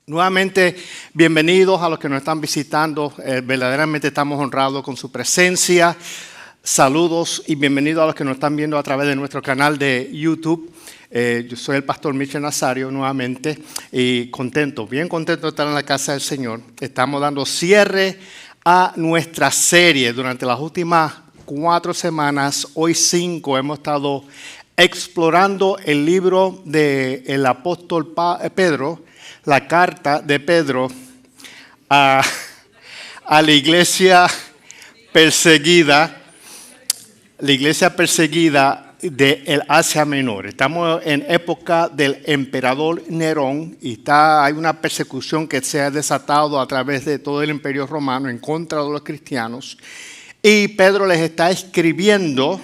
Nuevamente, bienvenidos a los que nos están visitando. Verdaderamente estamos honrados con su presencia. Saludos y bienvenidos a los que nos están viendo a través de nuestro canal de YouTube. Yo soy el pastor Michel Nazario nuevamente y bien contento de estar en la casa del Señor. Estamos dando cierre a nuestra serie durante las últimas 4 semanas. Hoy 5 hemos estado explorando el libro del apóstol Pedro, la carta de Pedro a la iglesia perseguida del Asia Menor. Estamos en época del emperador Nerón y hay una persecución que se ha desatado a través de todo el imperio romano en contra de los cristianos. Y Pedro les está escribiendo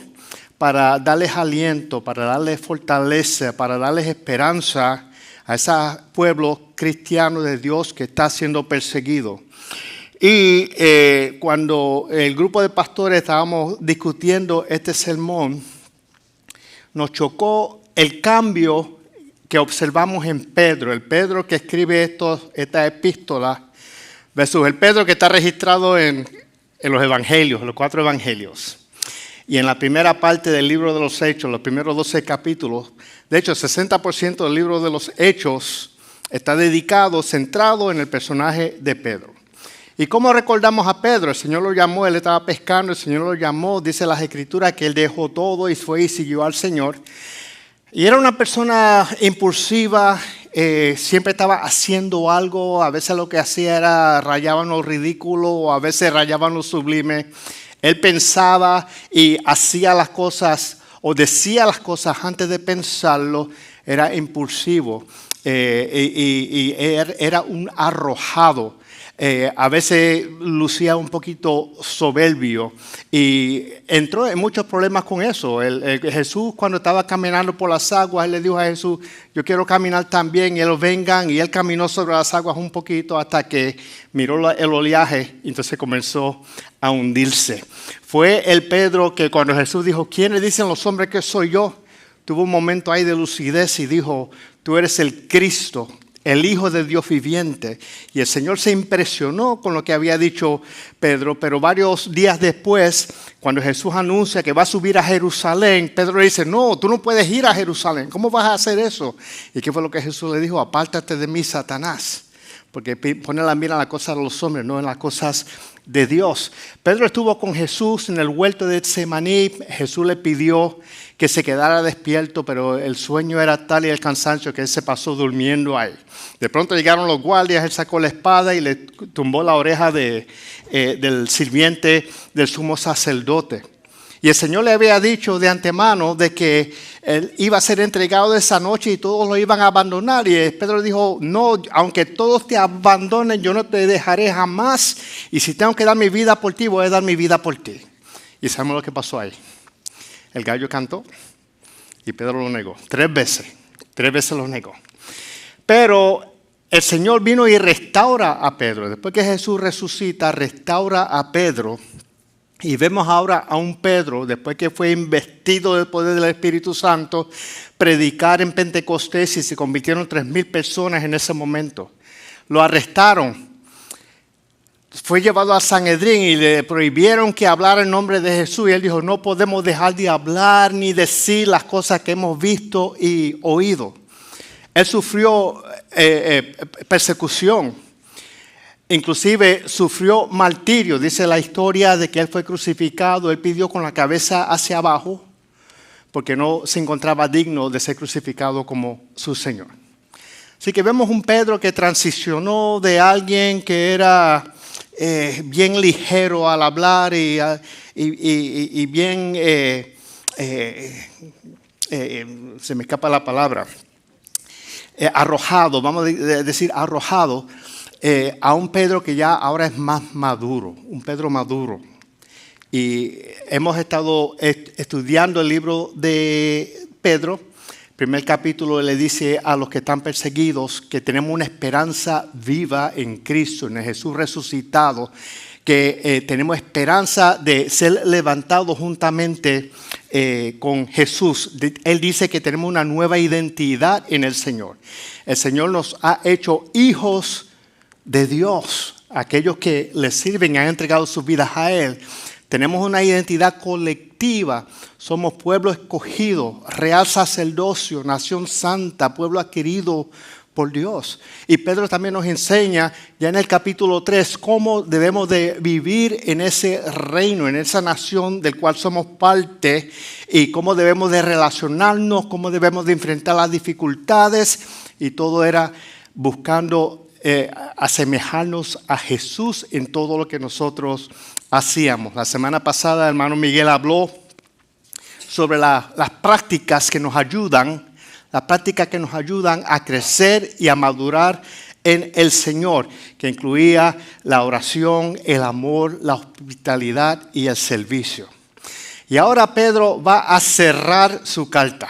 para darles aliento, para darles fortaleza, para darles esperanza a ese pueblo cristiano de Dios que está siendo perseguido. Y cuando el grupo de pastores estábamos discutiendo este sermón, nos chocó el cambio que observamos en Pedro. El Pedro que escribe esta epístola versus el Pedro que está registrado en los evangelios, los 4 evangelios. Y en la primera parte del libro de los Hechos, los primeros 12 capítulos, de hecho, el 60% del libro de los Hechos está dedicado, centrado en el personaje de Pedro. ¿Y cómo recordamos a Pedro? El Señor lo llamó, él estaba pescando, el Señor lo llamó, dice las Escrituras que él dejó todo y fue y siguió al Señor. Y era una persona impulsiva, siempre estaba haciendo algo, a veces lo que hacía era rayaban lo ridículo, o a veces rayaban lo sublime. Él pensaba y hacía las cosas o decía las cosas antes de pensarlo, era impulsivo y era un arrojado. A veces lucía un poquito soberbio y entró en muchos problemas con eso. Jesús cuando estaba caminando por las aguas, él le dijo a Jesús, yo quiero caminar también, y ellos vengan, y él caminó sobre las aguas un poquito hasta que miró el oleaje y entonces comenzó a hundirse. Fue el Pedro que cuando Jesús dijo, ¿quiénes dicen los hombres que soy yo? Tuvo un momento ahí de lucidez y dijo, tú eres el Cristo, el Hijo de Dios viviente. Y el Señor se impresionó con lo que había dicho Pedro, pero varios días después, cuando Jesús anuncia que va a subir a Jerusalén, Pedro le dice, no, tú no puedes ir a Jerusalén, ¿cómo vas a hacer eso? ¿Y qué fue lo que Jesús le dijo? Apártate de mí, Satanás, porque pone la mira en las cosas de los hombres, no en las cosas de Dios. Pedro estuvo con Jesús en el huerto de Getsemaní. Jesús le pidió que se quedara despierto, pero el sueño era tal y el cansancio que él se pasó durmiendo ahí. De pronto llegaron los guardias, él sacó la espada y le tumbó la oreja del sirviente del sumo sacerdote. Y el Señor le había dicho de antemano de que él iba a ser entregado esa noche y todos lo iban a abandonar. Y Pedro dijo, no, aunque todos te abandonen, yo no te dejaré jamás. Y si tengo que dar mi vida por ti, voy a dar mi vida por ti. Y sabemos lo que pasó ahí. El gallo cantó y Pedro lo negó 3 veces. 3 veces lo negó. Pero el Señor vino y restaura a Pedro. Después que Jesús resucita, restaura a Pedro. Y vemos ahora a un Pedro, después que fue investido del poder del Espíritu Santo, predicar en Pentecostés y se convirtieron 3,000 personas en ese momento. Lo arrestaron. Fue llevado a Sanedrín y le prohibieron que hablara en nombre de Jesús. Y él dijo, no podemos dejar de hablar ni decir las cosas que hemos visto y oído. Él sufrió persecución. Inclusive sufrió martirio. Dice la historia de que él fue crucificado. Él pidió con la cabeza hacia abajo porque no se encontraba digno de ser crucificado como su Señor. Así que vemos un Pedro que transicionó de alguien que era bien ligero al hablar y bien, se me escapa la palabra, arrojado, vamos a decir arrojado, a un Pedro que ya ahora es más maduro, un Pedro maduro. Y hemos estado estudiando el libro de Pedro. Primer capítulo le dice a los que están perseguidos que tenemos una esperanza viva en Cristo, en el Jesús resucitado, que tenemos esperanza de ser levantados juntamente con Jesús. Él dice que tenemos una nueva identidad en el Señor. El Señor nos ha hecho hijos de Dios. Aquellos que le sirven y han entregado sus vidas a Él. Tenemos una identidad colectiva. Somos pueblo escogido, real sacerdocio, nación santa, pueblo adquirido por Dios. Y Pedro también nos enseña ya en el capítulo 3 cómo debemos de vivir en ese reino, en esa nación del cual somos parte y cómo debemos de relacionarnos, cómo debemos de enfrentar las dificultades, y todo era buscando asemejarnos a Jesús en todo lo que nosotros hacíamos. La semana pasada el hermano Miguel habló sobre las prácticas que nos ayudan a crecer y a madurar en el Señor, que incluía la oración, el amor, la hospitalidad y el servicio. Y ahora Pedro va a cerrar su carta.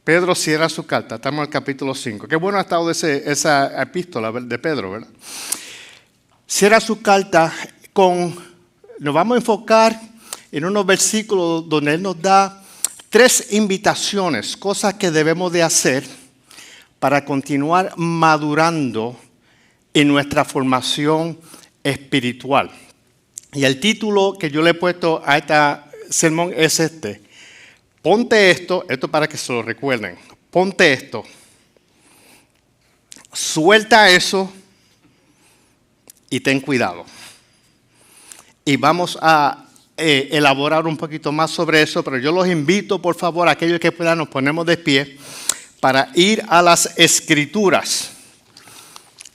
Pedro cierra su carta, estamos en el capítulo 5. Qué bueno ha estado esa epístola de Pedro, ¿verdad? Cierra su carta nos vamos a enfocar en unos versículos donde él nos da 3 invitaciones, cosas que debemos de hacer para continuar madurando en nuestra formación espiritual. Y el título que yo le he puesto a este sermón es este: ponte esto para que se lo recuerden, ponte esto, suelta eso y ten cuidado. Y vamos a elaborar un poquito más sobre eso, pero yo los invito, por favor, aquellos que puedan, nos ponemos de pie para ir a las Escrituras.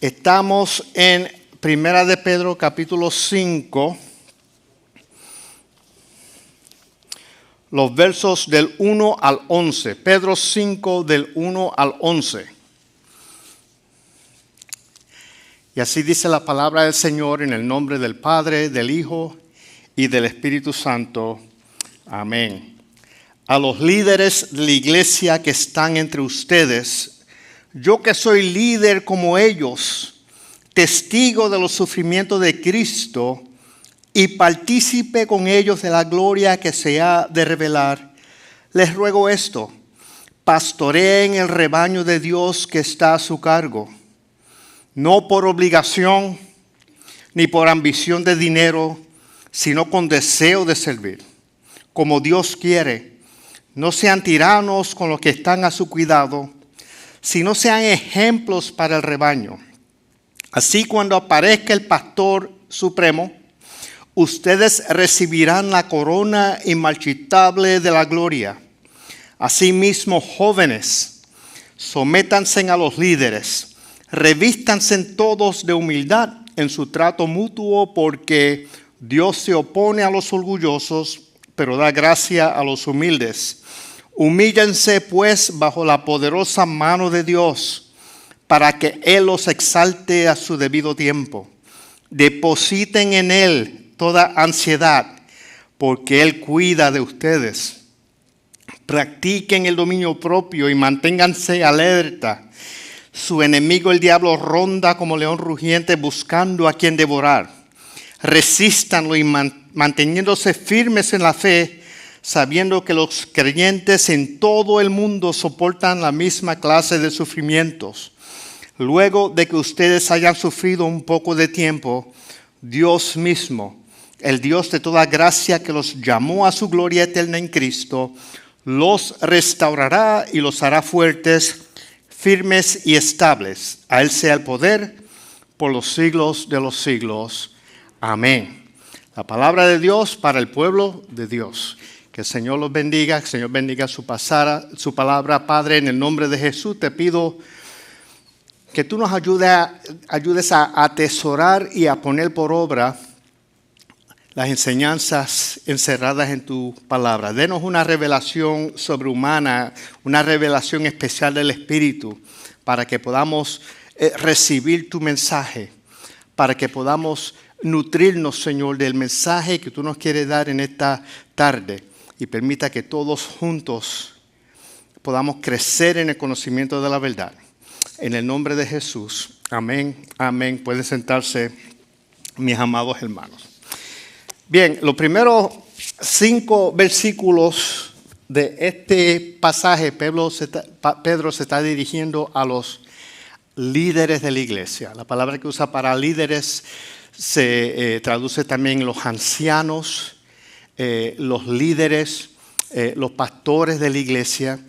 Estamos en Primera de Pedro, capítulo 5, los versos del 1 al 11. Pedro 5, del 1 al 11. Y así dice la palabra del Señor, en el nombre del Padre, del Hijo y del Espíritu Santo. Amén. A los líderes de la iglesia que están entre ustedes, yo que soy líder como ellos, testigo de los sufrimientos de Cristo y partícipe con ellos de la gloria que se ha de revelar, les ruego esto: pastoreen el rebaño de Dios que está a su cargo, no por obligación ni por ambición de dinero, sino con deseo de servir, como Dios quiere. No sean tiranos con los que están a su cuidado, sino sean ejemplos para el rebaño. Así, cuando aparezca el pastor supremo, ustedes recibirán la corona inmarchitable de la gloria. Asimismo, jóvenes, sométanse a los líderes, revístanse todos de humildad en su trato mutuo, porque Dios se opone a los orgullosos, pero da gracia a los humildes. Humíllense pues bajo la poderosa mano de Dios, para que Él los exalte a su debido tiempo. Depositen en Él toda ansiedad, porque Él cuida de ustedes. Practiquen el dominio propio y manténganse alerta. Su enemigo el diablo ronda como león rugiente buscando a quien devorar. Resístanlo y manteniéndose firmes en la fe, sabiendo que los creyentes en todo el mundo soportan la misma clase de sufrimientos. Luego de que ustedes hayan sufrido un poco de tiempo, Dios mismo, el Dios de toda gracia que los llamó a su gloria eterna en Cristo, los restaurará y los hará fuertes, firmes y estables. A Él sea el poder por los siglos de los siglos. Amén. La palabra de Dios para el pueblo de Dios. Que el Señor los bendiga, que el Señor bendiga su palabra. Padre, en el nombre de Jesús te pido que tú nos ayudes a atesorar y a poner por obra las enseñanzas encerradas en tu palabra. Denos una revelación sobrehumana, una revelación especial del Espíritu, para que podamos recibir tu mensaje, para que podamos nutrirnos, Señor, del mensaje que tú nos quieres dar en esta tarde, y permita que todos juntos podamos crecer en el conocimiento de la verdad. En el nombre de Jesús. Amén. Amén. Pueden sentarse, mis amados hermanos. Bien, los primeros 5 versículos de este pasaje, Pedro se está dirigiendo a los líderes de la iglesia. La palabra que usa para líderes se traduce también los ancianos, los líderes, los pastores de la iglesia.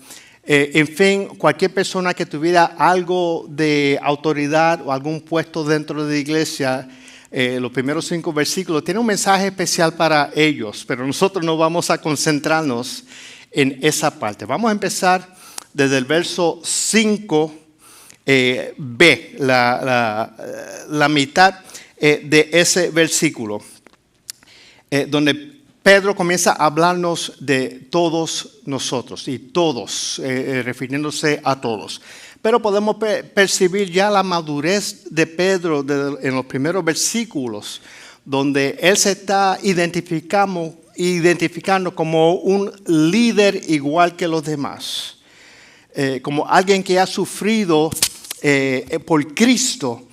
En fin, cualquier persona que tuviera algo de autoridad o algún puesto dentro de la iglesia, los primeros 5 versículos, tiene un mensaje especial para ellos, pero nosotros no vamos a concentrarnos en esa parte. Vamos a empezar desde el verso 5b, la mitad de ese versículo, donde Pedro comienza a hablarnos de todos nosotros, y todos, refiriéndose a todos. Pero podemos percibir ya la madurez de Pedro en los primeros versículos, donde él se está identificando como un líder igual que los demás, como alguien que ha sufrido por Cristo,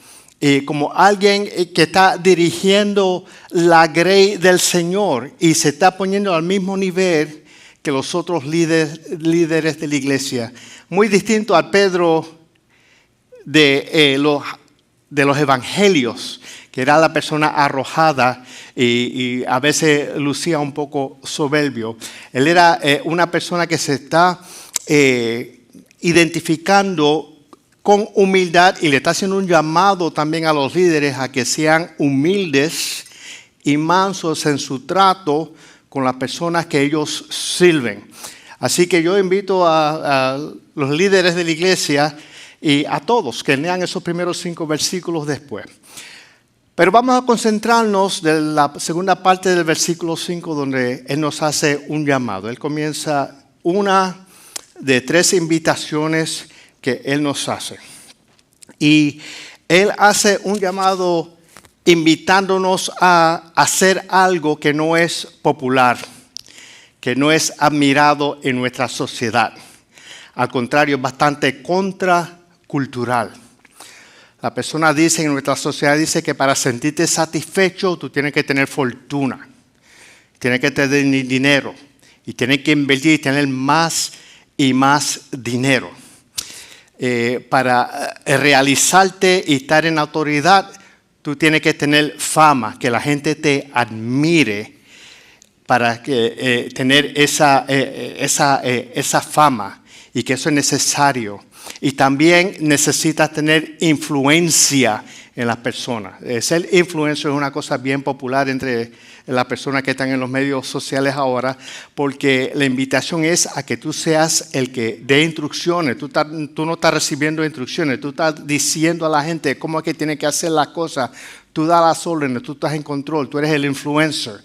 como alguien que está dirigiendo la grey del Señor y se está poniendo al mismo nivel que los otros líderes de la iglesia. Muy distinto al Pedro de los evangelios, que era la persona arrojada y a veces lucía un poco soberbio. Él era una persona que se está identificando con humildad y le está haciendo un llamado también a los líderes a que sean humildes y mansos en su trato con las personas que ellos sirven. Así que yo invito a los líderes de la iglesia y a todos que lean esos primeros 5 versículos después. Pero vamos a concentrarnos de la segunda parte del versículo 5, donde él nos hace un llamado. Él comienza una de 3 invitaciones que él nos hace. Y él hace un llamado invitándonos a hacer algo que no es popular, que no es admirado en nuestra sociedad. Al contrario, es bastante contracultural. La persona dice, en nuestra sociedad dice que para sentirte satisfecho tú tienes que tener fortuna, tienes que tener dinero y tienes que invertir y tener más y más dinero. Para realizarte y estar en autoridad, tú tienes que tener fama, que la gente te admire para tener esa fama, y que eso es necesario. Y también necesitas tener influencia en las personas. Ser influencer es una cosa bien popular entre las personas que están en los medios sociales ahora, porque la invitación es a que tú seas el que dé instrucciones. Tú no estás recibiendo instrucciones, tú estás diciendo a la gente cómo es que tiene que hacer las cosas. Tú das las órdenes, tú estás en control, tú eres el influencer.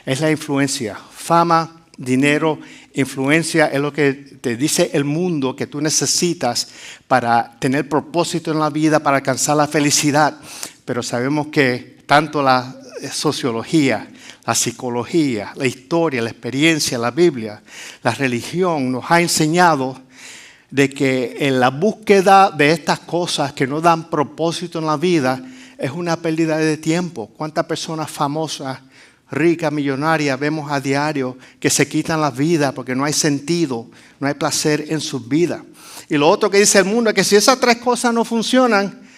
Es la influencia, fama, dinero, influencia es lo que te dice el mundo que tú necesitas para tener propósito en la vida, para alcanzar la felicidad. Pero sabemos que tanto la sociología, la psicología, la historia, la experiencia, la Biblia, la religión nos ha enseñado de que en la búsqueda de estas cosas que no dan propósito en la vida es una pérdida de tiempo. ¿Cuántas personas famosas, ricas, millonarias vemos a diario que se quitan la vida porque no hay sentido, no hay placer en sus vidas? Y lo otro que dice el mundo es que si esas 3 cosas no funcionan,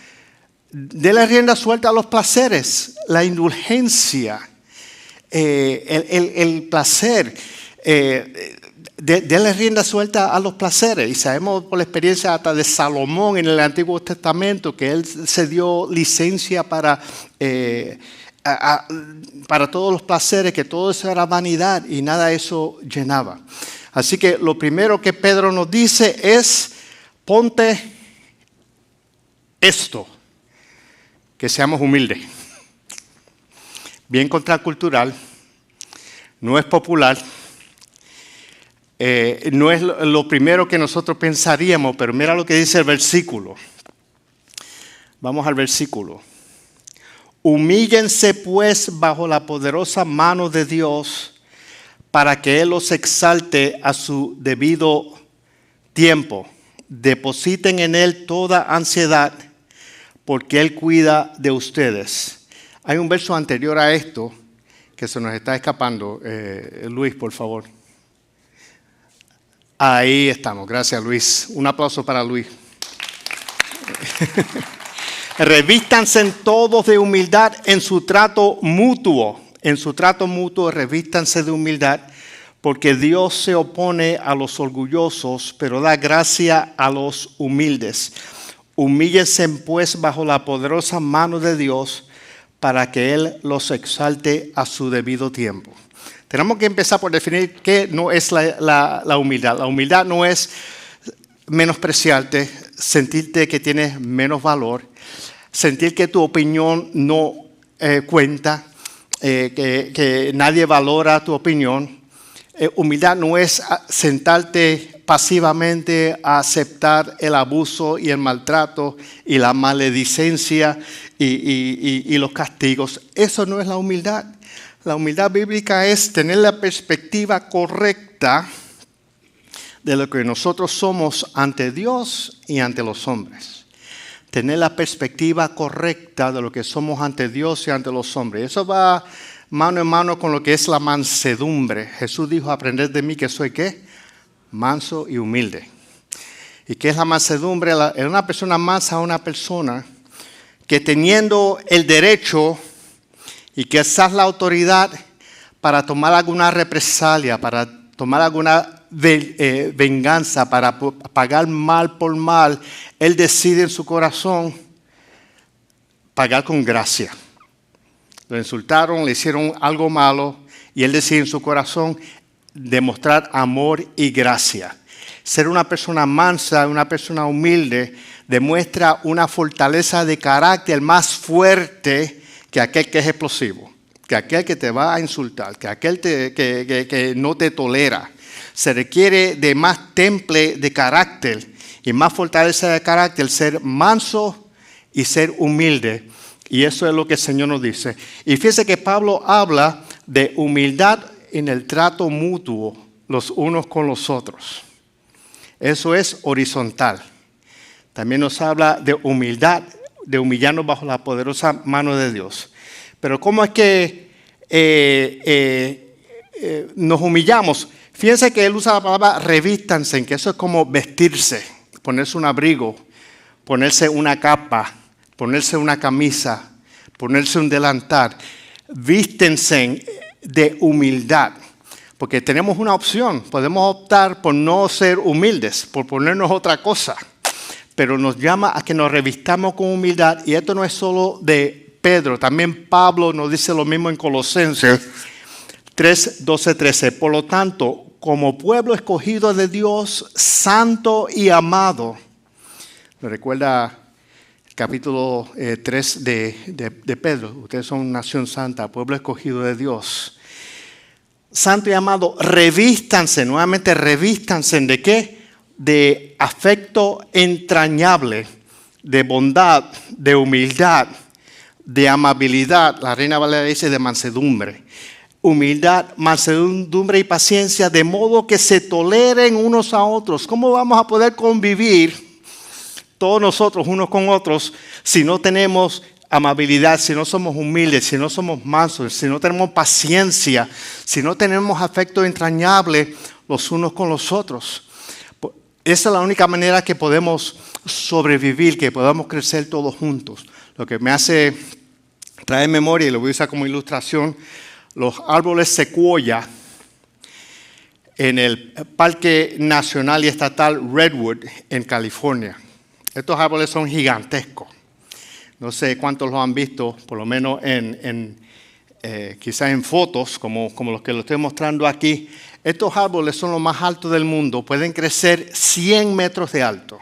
déle rienda suelta a los placeres, la indulgencia, el placer. Déle rienda suelta a los placeres. Y sabemos por la experiencia hasta de Salomón en el Antiguo Testamento que él se dio licencia para todos los placeres, que todo eso era vanidad y nada de eso llenaba. Así que lo primero que Pedro nos dice es: ponte esto, que seamos humildes. Bien contracultural, no es popular, no es lo primero que nosotros pensaríamos, pero mira lo que dice el versículo. Vamos al versículo. Humíllense pues bajo la poderosa mano de Dios para que Él los exalte a su debido tiempo. Depositen en Él toda ansiedad porque Él cuida de ustedes. Hay un verso anterior a esto que se nos está escapando. Luis, por favor. Ahí estamos. Gracias, Luis. Un aplauso para Luis. Revístanse todos de humildad en su trato mutuo. En su trato mutuo, revístanse de humildad, porque Dios se opone a los orgullosos, pero da gracia a los humildes. Humíllense pues bajo la poderosa mano de Dios, para que Él los exalte a su debido tiempo. Tenemos que empezar por definir qué no es la humildad. La humildad no es menospreciarte, sentirte que tienes menos valor, sentir que tu opinión no cuenta, que nadie valora tu opinión. Humildad no es sentarte pasivamente a aceptar el abuso y el maltrato y la maledicencia y los castigos. Eso no es la humildad. La humildad bíblica es tener la perspectiva correcta de lo que nosotros somos ante Dios y ante los hombres. Tener la perspectiva correcta de lo que somos ante Dios y ante los hombres. Eso va mano en mano con lo que es la mansedumbre. Jesús dijo, aprended de mí que soy ¿qué? Manso y humilde. ¿Y qué es la mansedumbre? Es una persona mansa, una persona que teniendo el derecho y quizás la autoridad para tomar alguna represalia, para tomar alguna venganza, para pagar mal por mal, él decide en su corazón pagar con gracia. Lo insultaron, le hicieron algo malo y él decide en su corazón demostrar amor y gracia. Ser una persona mansa, una persona humilde, demuestra una fortaleza de carácter más fuerte que aquel que es explosivo, que aquel que te va a insultar, que aquel que no te tolera. Se requiere de más temple de carácter y más fortaleza de carácter, ser manso y ser humilde. Y eso es lo que el Señor nos dice. Y fíjese que Pablo habla de humildad en el trato mutuo los unos con los otros. Eso es horizontal. También nos habla de humildad, de humillarnos bajo la poderosa mano de Dios. Pero ¿cómo es que nos humillamos? Fíjense que él usa la palabra revístanse, que eso es como vestirse, ponerse un abrigo, ponerse una capa, ponerse una camisa, ponerse un delantal. Vístense de humildad, porque tenemos una opción. Podemos optar por no ser humildes, por ponernos otra cosa. Pero nos llama a que nos revistamos con humildad. Y esto no es solo de Pedro. También Pablo nos dice lo mismo en Colosenses 3, 12, 13. Por lo tanto, como pueblo escogido de Dios, santo y amado. ¿Me recuerda el capítulo 3 de Pedro? Ustedes son nación santa, pueblo escogido de Dios. Santo y amado, revístanse, nuevamente revístanse. ¿De qué? De afecto entrañable, de bondad, de humildad, de amabilidad. La Reina Valera dice de mansedumbre. Humildad, mansedumbre y paciencia, de modo que se toleren unos a otros. ¿Cómo vamos a poder convivir todos nosotros unos con otros si no tenemos amabilidad, si no somos humildes, si no somos mansos, si no tenemos paciencia, si no tenemos afecto entrañable los unos con los otros? Esa es la única manera que podemos sobrevivir, que podamos crecer todos juntos. Lo que me hace traer memoria, y lo voy a usar como ilustración, los árboles secuoya en el Parque Nacional y Estatal Redwood en California. Estos árboles son gigantescos. No sé cuántos los han visto, por lo menos quizás en fotos, como los que lo estoy mostrando aquí. Estos árboles son los más altos del mundo. Pueden crecer 100 metros de alto.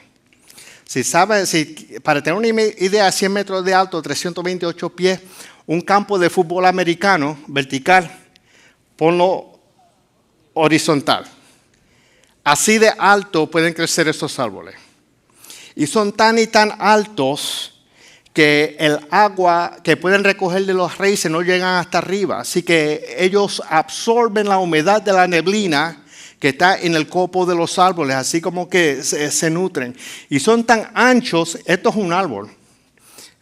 Para tener una idea, 100 metros de alto, 328 pies, un campo de fútbol americano vertical, ponlo horizontal. Así de alto pueden crecer estos árboles. Y son tan y tan altos que el agua que pueden recoger de los raíces no llegan hasta arriba. Así que ellos absorben la humedad de la neblina que está en el copo de los árboles, así como que se nutren. Y son tan anchos, esto es un árbol.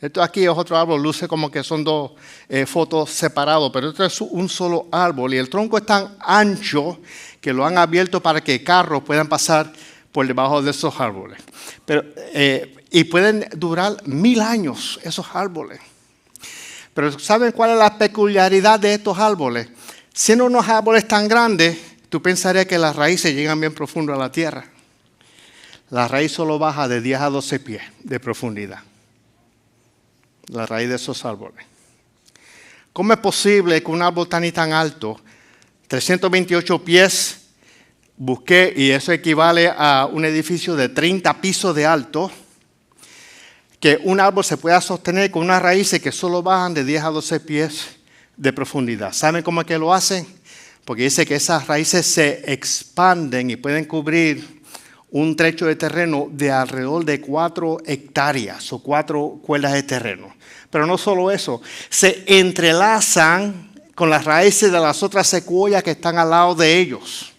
Esto aquí es otro árbol, luce como que son dos fotos separados, pero esto es un solo árbol y el tronco es tan ancho que lo han abierto para que carros puedan pasar por debajo de esos árboles. Y pueden durar 1000 años esos árboles. Pero ¿saben cuál es la peculiaridad de estos árboles? Siendo unos árboles tan grandes, tú pensarías que las raíces llegan bien profundo a la tierra. La raíz solo baja de 10 a 12 pies de profundidad. La raíz de esos árboles. ¿Cómo es posible que un árbol tan y tan alto, 328 pies, busqué, y eso equivale a un edificio de 30 pisos de alto, que un árbol se pueda sostener con unas raíces que solo bajan de 10 a 12 pies de profundidad? ¿Saben cómo es que lo hacen? Porque dice que esas raíces se expanden y pueden cubrir un trecho de terreno de alrededor de 4 hectáreas o 4 cuerdas de terreno. Pero no solo eso, se entrelazan con las raíces de las otras secuoyas que están al lado de ellos.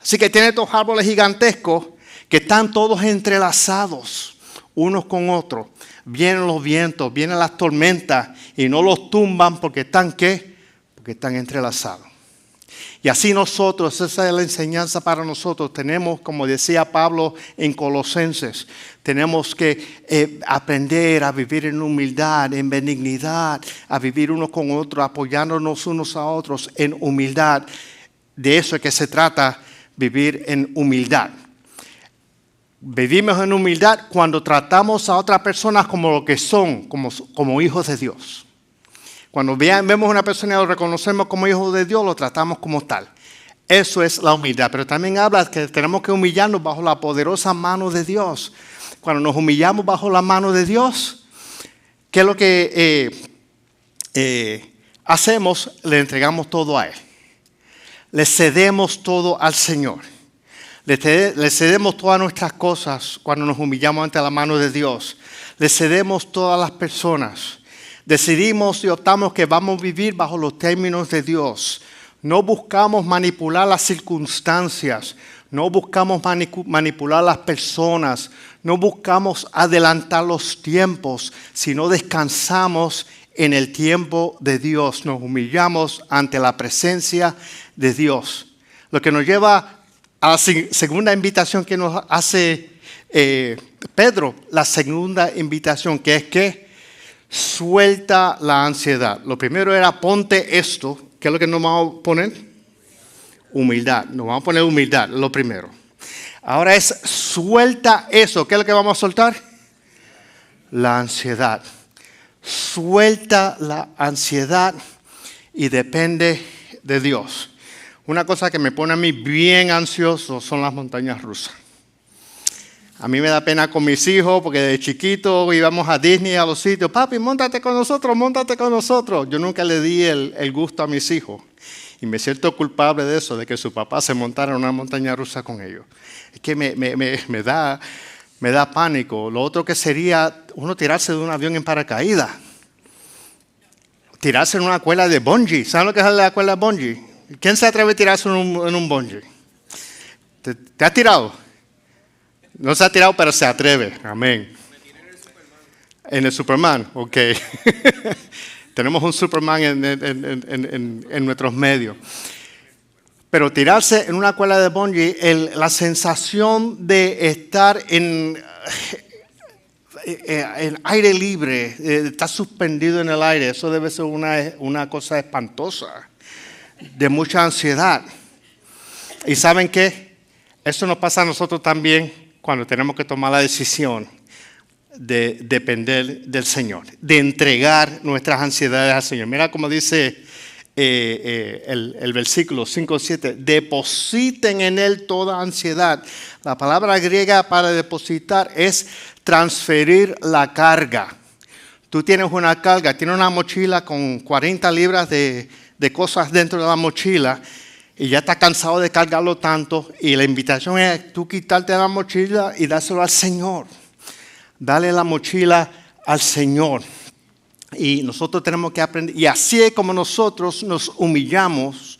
Así que tiene estos árboles gigantescos que están todos entrelazados unos con otros. Vienen los vientos, vienen las tormentas y no los tumban porque están ¿qué? Porque están entrelazados. Y así nosotros, esa es la enseñanza para nosotros, tenemos, como decía Pablo en Colosenses, tenemos que aprender a vivir en humildad, en benignidad, a vivir unos con otros, apoyándonos unos a otros en humildad. De eso es que se trata, vivir en humildad. Vivimos en humildad cuando tratamos a otras personas como lo que son, como hijos de Dios. Cuando vemos a una persona y lo reconocemos como hijo de Dios, lo tratamos como tal. Eso es la humildad. Pero también habla que tenemos que humillarnos bajo la poderosa mano de Dios. Cuando nos humillamos bajo la mano de Dios, ¿qué es lo que hacemos? Le entregamos todo a Él. Le cedemos todo al Señor. Le cedemos todas nuestras cosas cuando nos humillamos ante la mano de Dios. Le cedemos todas las personas. Decidimos y optamos que vamos a vivir bajo los términos de Dios. No buscamos manipular las circunstancias. No buscamos manipular las personas. No buscamos adelantar los tiempos, sino descansamos en el tiempo de Dios. Nos humillamos ante la presencia de Dios. Lo que nos lleva a la segunda invitación que nos hace Pedro. La segunda invitación, que es que suelta la ansiedad. Lo primero era ponte esto. ¿Qué es lo que nos vamos a poner? Humildad. Nos vamos a poner humildad, lo primero. Ahora es suelta eso. ¿Qué es lo que vamos a soltar? La ansiedad. Suelta la ansiedad y depende de Dios. Una cosa que me pone a mí bien ansioso son las montañas rusas. A mí me da pena con mis hijos porque de chiquito íbamos a Disney, a los sitios. Papi, móntate con nosotros, móntate con nosotros. Yo nunca le di el gusto a mis hijos. Y me siento culpable de eso, de que su papá se montara en una montaña rusa con ellos. Es que me da pánico. Lo otro que sería uno tirarse de un avión en paracaídas. Tirarse en una cuerda de bungee. ¿Saben lo que es la cuerda de bungee? ¿Quién se atreve a tirarse en un bungee? ¿Te has tirado? No se ha tirado, pero se atreve. Amén. Me tiré en el Superman. En el Superman, ok. Tenemos un Superman en nuestros medios. Pero tirarse en una cuerda de bungee, la sensación de estar en aire libre, estar suspendido en el aire, eso debe ser una cosa espantosa, de mucha ansiedad. ¿Y saben qué? Eso nos pasa a nosotros también cuando tenemos que tomar la decisión de depender del Señor, de entregar nuestras ansiedades al Señor. Mira cómo dice el versículo 5-7, depositen en Él toda ansiedad. La palabra griega para depositar es transferir la carga. Tú tienes una carga, tienes una mochila con 40 libras de cosas dentro de la mochila y ya estás cansado de cargarlo tanto, y la invitación es tú quitarte la mochila y dárselo al Señor. Dale la mochila al Señor. Y nosotros tenemos que aprender, y así es como nosotros nos humillamos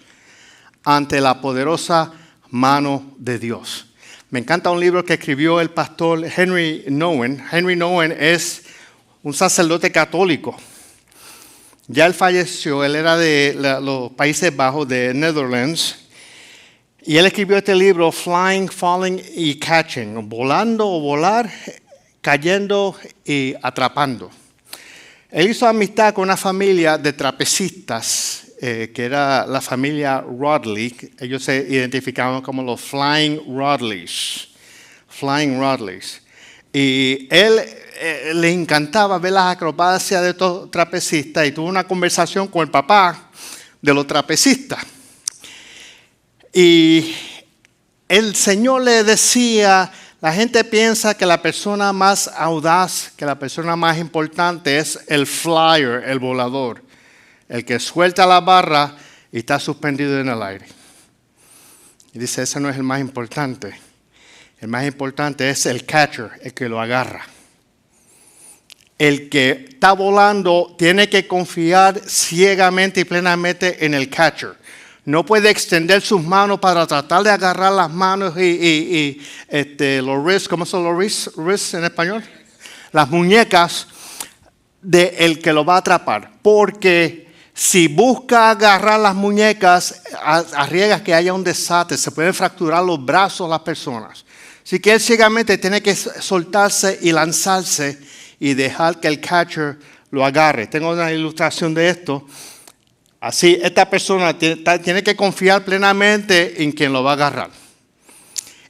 ante la poderosa mano de Dios. Me encanta un libro que escribió el pastor Henry Nouwen. Henry Nouwen es un sacerdote católico. Ya él falleció, él era de los Países Bajos, de Netherlands. Y él escribió este libro, Flying, Falling y Catching, volando o volar, cayendo y atrapando. Él hizo amistad con una familia de trapecistas, que era la familia Rodley. Ellos se identificaban como los Flying Rodleys. Flying Rodleys. Y él le encantaba ver las acrobacias de estos trapecistas y tuvo una conversación con el papá de los trapecistas. Y el Señor le decía, la gente piensa que la persona más audaz, que la persona más importante es el flyer, el volador, el que suelta la barra y está suspendido en el aire. Y dice, ese no es el más importante. El más importante es el catcher, el que lo agarra. El que está volando tiene que confiar ciegamente y plenamente en el catcher. No puede extender sus manos para tratar de agarrar las manos y los wrists, ¿cómo son los wrists en español? Las muñecas del que lo va a atrapar. Porque si busca agarrar las muñecas, arriesga que haya un desastre. Se pueden fracturar los brazos las personas. Así que él ciegamente tiene que soltarse y lanzarse y dejar que el catcher lo agarre. Tengo una ilustración de esto. Así, esta persona tiene que confiar plenamente en quien lo va a agarrar.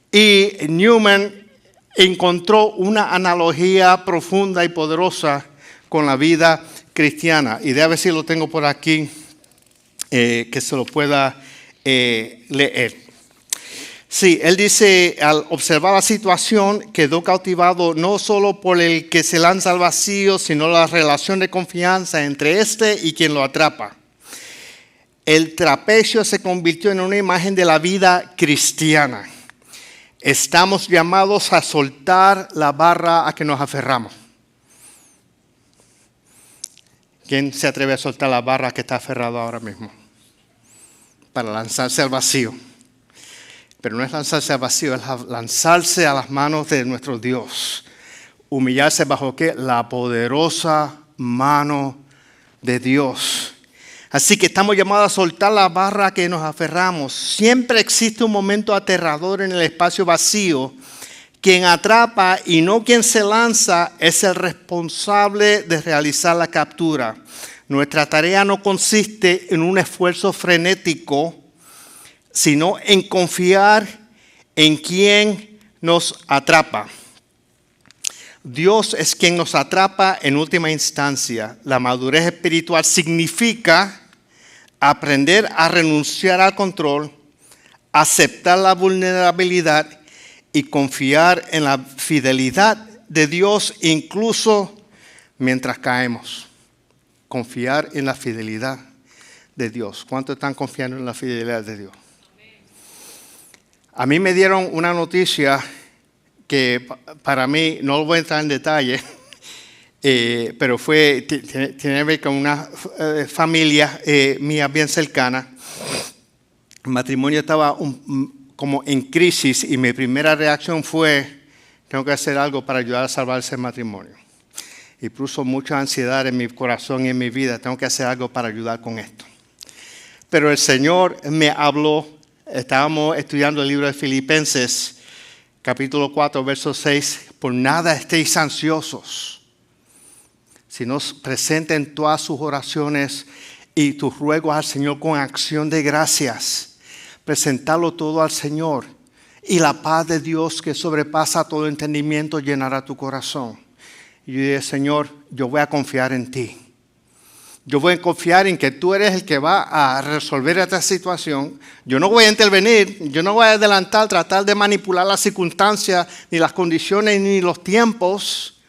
Y Newman encontró una analogía profunda y poderosa con la vida cristiana. Y déjame ver si lo tengo por aquí, que se lo pueda leer. Sí, él dice, al observar la situación, quedó cautivado no solo por el que se lanza al vacío, sino la relación de confianza entre este y quien lo atrapa. El trapecio se convirtió en una imagen de la vida cristiana. Estamos llamados a soltar la barra a que nos aferramos. ¿Quién se atreve a soltar la barra que está aferrado ahora mismo? Para lanzarse al vacío. Pero no es lanzarse al vacío, es lanzarse a las manos de nuestro Dios. Humillarse bajo ¿qué? La poderosa mano de Dios. Así que estamos llamados a soltar la barra a que nos aferramos. Siempre existe un momento aterrador en el espacio vacío. Quien atrapa y no quien se lanza es el responsable de realizar la captura. Nuestra tarea no consiste en un esfuerzo frenético, sino en confiar en quien nos atrapa. Dios es quien nos atrapa en última instancia. La madurez espiritual significa aprender a renunciar al control, aceptar la vulnerabilidad y confiar en la fidelidad de Dios incluso mientras caemos. Confiar en la fidelidad de Dios. ¿Cuántos están confiando en la fidelidad de Dios? A mí me dieron una noticia que para mí, no lo voy a entrar en detalle, pero tiene que ver con una familia mía bien cercana. El matrimonio estaba como en crisis y mi primera reacción fue, tengo que hacer algo para ayudar a salvar ese matrimonio. Y puso mucha ansiedad en mi corazón y en mi vida, tengo que hacer algo para ayudar con esto. Pero el Señor me habló. Estábamos estudiando el libro de Filipenses, capítulo 4, verso 6. Por nada estéis ansiosos, sino presenten todas sus oraciones y tus ruegos al Señor con acción de gracias. Presentarlo todo al Señor y la paz de Dios que sobrepasa todo entendimiento llenará tu corazón. Y yo dije, Señor, yo voy a confiar en ti. Yo voy a confiar en que tú eres el que va a resolver esta situación. Yo no voy a intervenir, yo no voy a adelantar, tratar de manipular las circunstancias, ni las condiciones, ni los tiempos.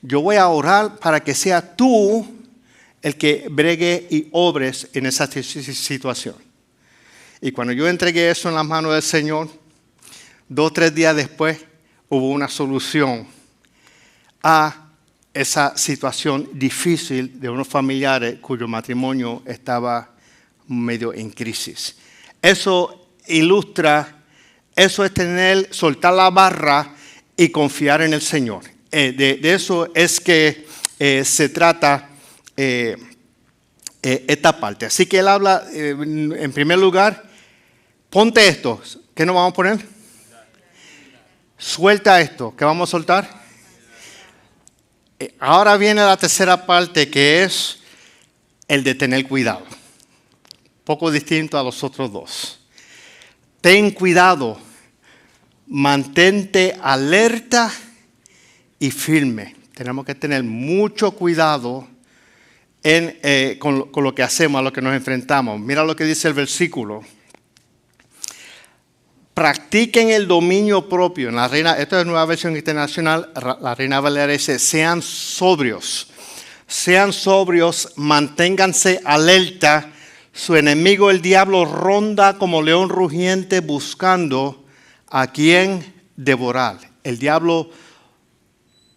Yo voy a orar para que sea tú el que bregue y obres en esa situación. Y cuando yo entregué eso en las manos del Señor, 2 o 3 días después hubo una solución a esa situación difícil de unos familiares cuyo matrimonio estaba medio en crisis. Eso ilustra, eso es soltar la barra y confiar en el Señor. De eso es que se trata esta parte. Así que él habla, en primer lugar, ponte esto. ¿Qué nos vamos a poner? Suelta esto. ¿Qué vamos a soltar? Ahora viene la tercera parte, que es el de tener cuidado. Poco distinto a los otros dos. Ten cuidado, mantente alerta y firme. Tenemos que tener mucho cuidado con lo que hacemos, a lo que nos enfrentamos. Mira lo que dice el versículo. Practiquen el dominio propio. En la Reina, esta es la nueva versión internacional, la Reina Valera dice, sean sobrios. Sean sobrios, manténganse alerta. Su enemigo, el diablo, ronda como león rugiente buscando a quien devorar. El diablo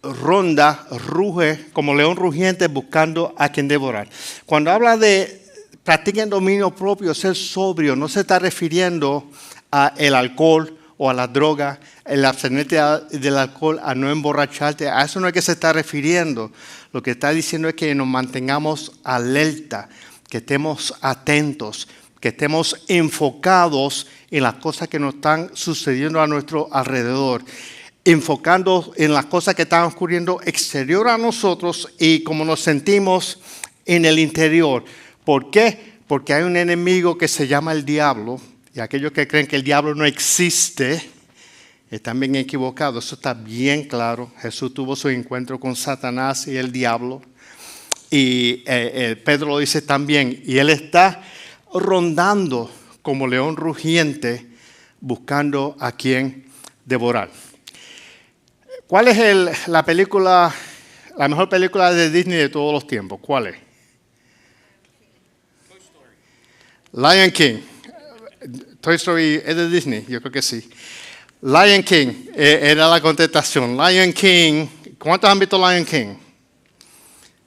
ruge como león rugiente buscando a quien devorar. Cuando habla de practiquen dominio propio, ser sobrio, no se está refiriendo a el alcohol o a la droga, el abstenerte del alcohol, a no emborracharte. A eso no es que se está refiriendo. Lo que está diciendo es que nos mantengamos alerta, que estemos atentos, que estemos enfocados en las cosas que nos están sucediendo a nuestro alrededor, enfocando en las cosas que están ocurriendo exterior a nosotros y cómo nos sentimos en el interior. ¿Por qué? Porque hay un enemigo que se llama el diablo, y aquellos que creen que el diablo no existe están bien equivocados. Eso está bien claro. Jesús tuvo su encuentro con Satanás y el diablo. Y Pedro lo dice también. Y él está rondando como león rugiente buscando a quien devorar. ¿Cuál es la mejor película de Disney de todos los tiempos? ¿Cuál es? Lion King. Toy Story es de Disney, yo creo que sí. Lion King era la contestación. Lion King, ¿cuántos han visto Lion King?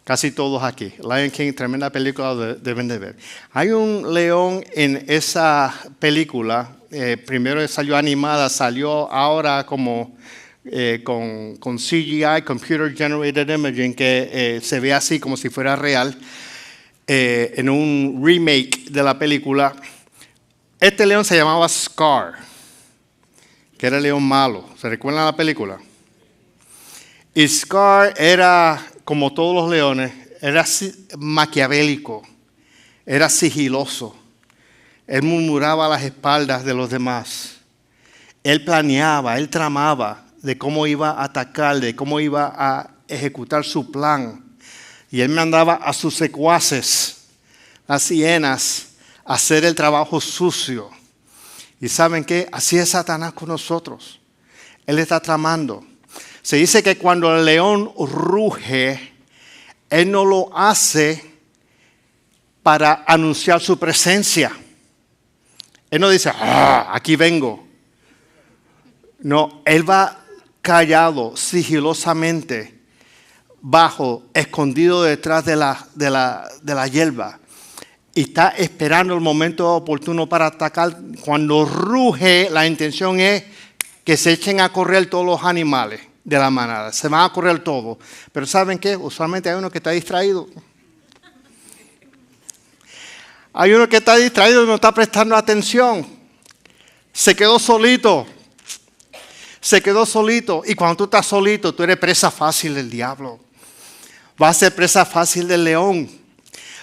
Casi todos aquí. Lion King, tremenda película, deben de ver. Hay un león en esa película. Primero salió animada, salió ahora como con CGI, Computer Generated Imaging, que se ve así como si fuera real, en un remake de la película. Este león se llamaba Scar, que era el león malo. ¿Se recuerdan la película? Y Scar era, como todos los leones, era maquiavélico, era sigiloso. Él murmuraba a las espaldas de los demás. Él planeaba, él tramaba de cómo iba a atacar, de cómo iba a ejecutar su plan. Y él mandaba a sus secuaces, las hienas, a hacer el trabajo sucio. ¿Y saben qué? Así es Satanás con nosotros. Él está tramando. Se dice que cuando el león ruge, él no lo hace para anunciar su presencia. Él no dice, aquí vengo. No, él va callado, sigilosamente, escondido detrás de la hierba. Y está esperando el momento oportuno para atacar. Cuando ruge, la intención es que se echen a correr todos los animales de la manada. Se van a correr todos. Pero ¿saben qué? Usualmente hay uno que está distraído. Hay uno que está distraído y no está prestando atención. Se quedó solito. Se quedó solito. Y cuando tú estás solito, tú eres presa fácil del diablo. Vas a ser presa fácil del león.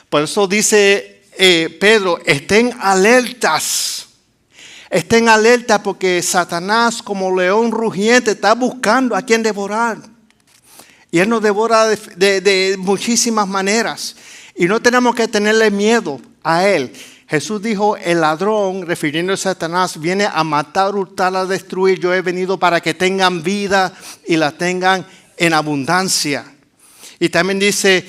Por eso dice Pedro, estén alertas. Estén alertas porque Satanás, como león rugiente, está buscando a quien devorar. Y él nos devora de muchísimas maneras. Y no tenemos que tenerle miedo a él. Jesús dijo, el ladrón, refiriéndose a Satanás, viene a matar, hurtar, a destruir. Yo he venido para que tengan vida y la tengan en abundancia. Y también dice,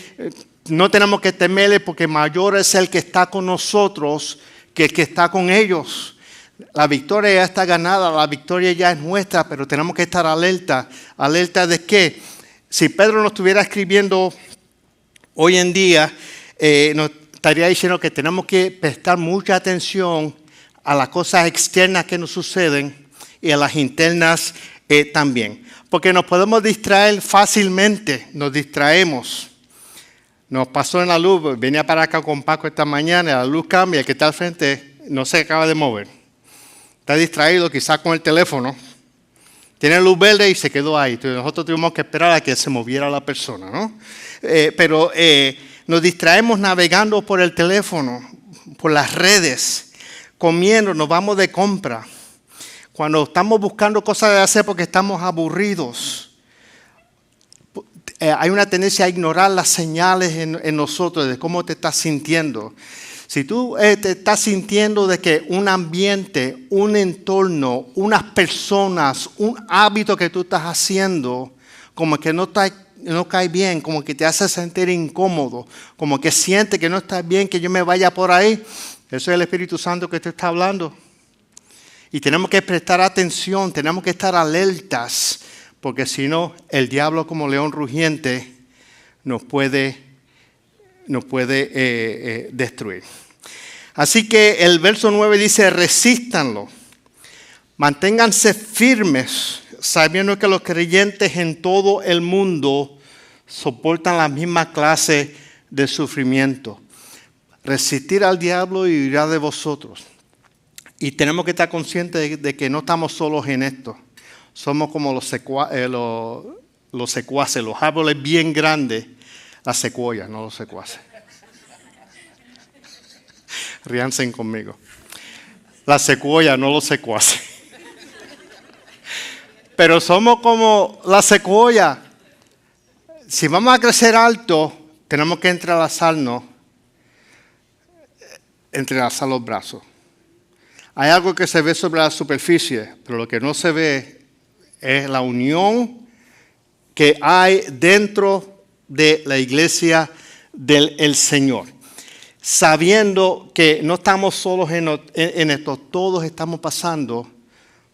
no tenemos que temerle porque mayor es el que está con nosotros que el que está con ellos. La victoria ya está ganada, la victoria ya es nuestra, pero tenemos que estar alerta. ¿Alerta de qué? Si Pedro nos estuviera escribiendo hoy en día, nos estaría diciendo que tenemos que prestar mucha atención a las cosas externas que nos suceden y a las internas también. Porque nos podemos distraer fácilmente, nos distraemos. Nos pasó en la luz, venía para acá con Paco esta mañana, la luz cambia, el que está al frente no se acaba de mover. Está distraído quizás con el teléfono. Tiene luz verde y se quedó ahí. Entonces nosotros tuvimos que esperar a que se moviera la persona, ¿no? Pero nos distraemos navegando por el teléfono, por las redes, comiendo, nos vamos de compra. Cuando estamos buscando cosas de hacer porque estamos aburridos, hay una tendencia a ignorar las señales en nosotros de cómo te estás sintiendo. Si tú te estás sintiendo de que un ambiente, un entorno, unas personas, un hábito que tú estás haciendo, como que no cae bien, como que te hace sentir incómodo, como que sientes que no está bien que yo me vaya por ahí, eso es el Espíritu Santo que te está hablando. Y tenemos que prestar atención, tenemos que estar alertas, porque si no, el diablo como león rugiente nos puede destruir. Así que el verso 9 dice, resístanlo, manténganse firmes, sabiendo que los creyentes en todo el mundo soportan la misma clase de sufrimiento. Resistir al diablo y huirá de vosotros. Y tenemos que estar conscientes de que no estamos solos en esto. Somos como los secuaces, los árboles bien grandes. Las secuoyas, no los secuaces. Ríanse conmigo. Las secuoyas, no los secuaces. Pero somos como la secuoya. Si vamos a crecer alto, tenemos que entrelazar los brazos. Hay algo que se ve sobre la superficie, pero lo que no se ve es la unión que hay dentro de la iglesia del Señor. Sabiendo que no estamos solos en esto, todos estamos pasando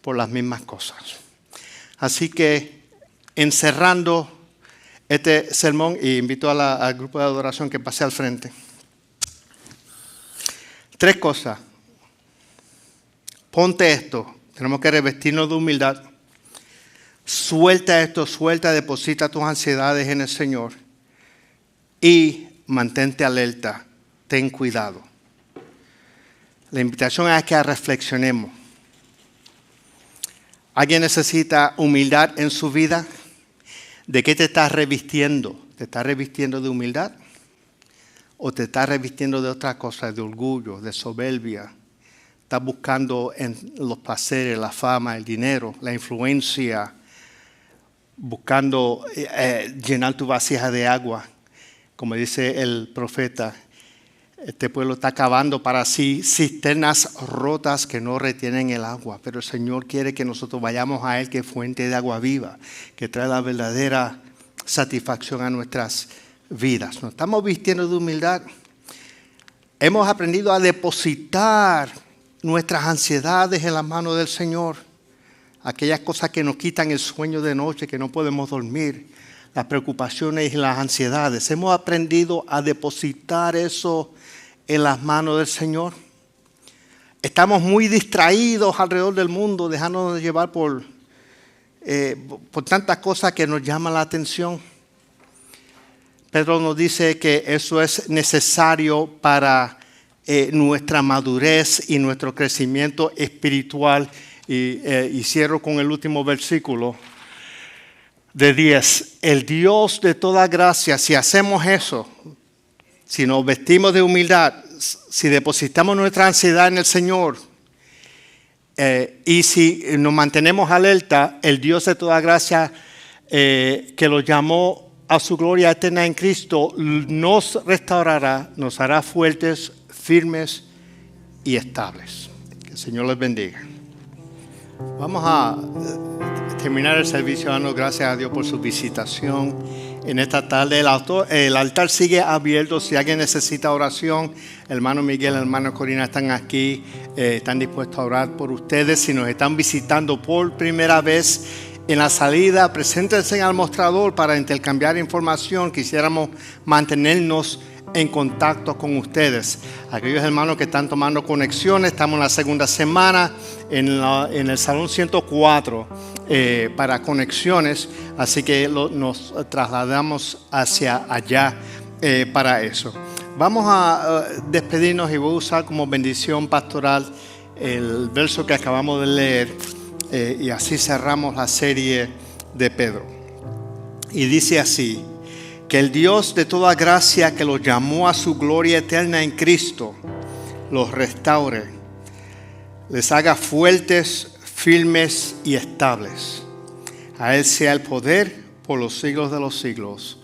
por las mismas cosas. Así que, encerrando este sermón, y invito al grupo de adoración que pase al frente. 3 cosas. Ponte esto. Tenemos que revestirnos de humildad. Suelta esto, deposita tus ansiedades en el Señor. Y mantente alerta, ten cuidado. La invitación es que reflexionemos. ¿Alguien necesita humildad en su vida? ¿De qué te estás revistiendo? ¿Te estás revistiendo de humildad? ¿O te estás revistiendo de otra cosa, de orgullo, de soberbia? ¿Estás buscando en los placeres, la fama, el dinero, la influencia? Buscando llenar tu vasija de agua. Como dice el profeta, este pueblo está cavando para sí cisternas rotas que no retienen el agua. Pero el Señor quiere que nosotros vayamos a Él, que es fuente de agua viva, que trae la verdadera satisfacción a nuestras vidas. Nos estamos vistiendo de humildad. Hemos aprendido a depositar nuestras ansiedades en las manos del Señor. Aquellas cosas que nos quitan el sueño de noche, que no podemos dormir. Las preocupaciones y las ansiedades. Hemos aprendido a depositar eso en las manos del Señor. Estamos muy distraídos alrededor del mundo, dejándonos llevar por tantas cosas que nos llaman la atención. Pedro nos dice que eso es necesario para nuestra madurez y nuestro crecimiento espiritual. Y cierro con el último versículo de 10. El Dios de toda gracia, si hacemos eso, si nos vestimos de humildad, si depositamos nuestra ansiedad en el Señor y si nos mantenemos alerta, el Dios de toda gracia que los llamó a su gloria eterna en Cristo, nos restaurará, nos hará fuertes, firmes y estables. Que el Señor les bendiga. Vamos a terminar el servicio dando gracias a Dios por su visitación en esta tarde. El altar sigue abierto. Si alguien necesita oración, el hermano Miguel, el hermano Corina están aquí, están dispuestos a orar por ustedes. Si nos están visitando por primera vez en la salida, preséntense al mostrador para intercambiar información. Quisiéramos mantenernos en contacto con ustedes. Aquellos hermanos que están tomando conexiones, estamos en la segunda semana en el Salón 104 para conexiones, así que nos trasladamos hacia allá para eso. Vamos a despedirnos y voy a usar como bendición pastoral el verso que acabamos de leer y así cerramos la serie de Pedro. Y dice así: que el Dios de toda gracia que los llamó a su gloria eterna en Cristo los restaure, les haga fuertes, firmes y estables. A Él sea el poder por los siglos de los siglos.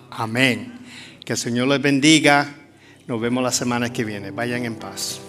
Amén. Que el Señor les bendiga. Nos vemos la semana que viene. Vayan en paz.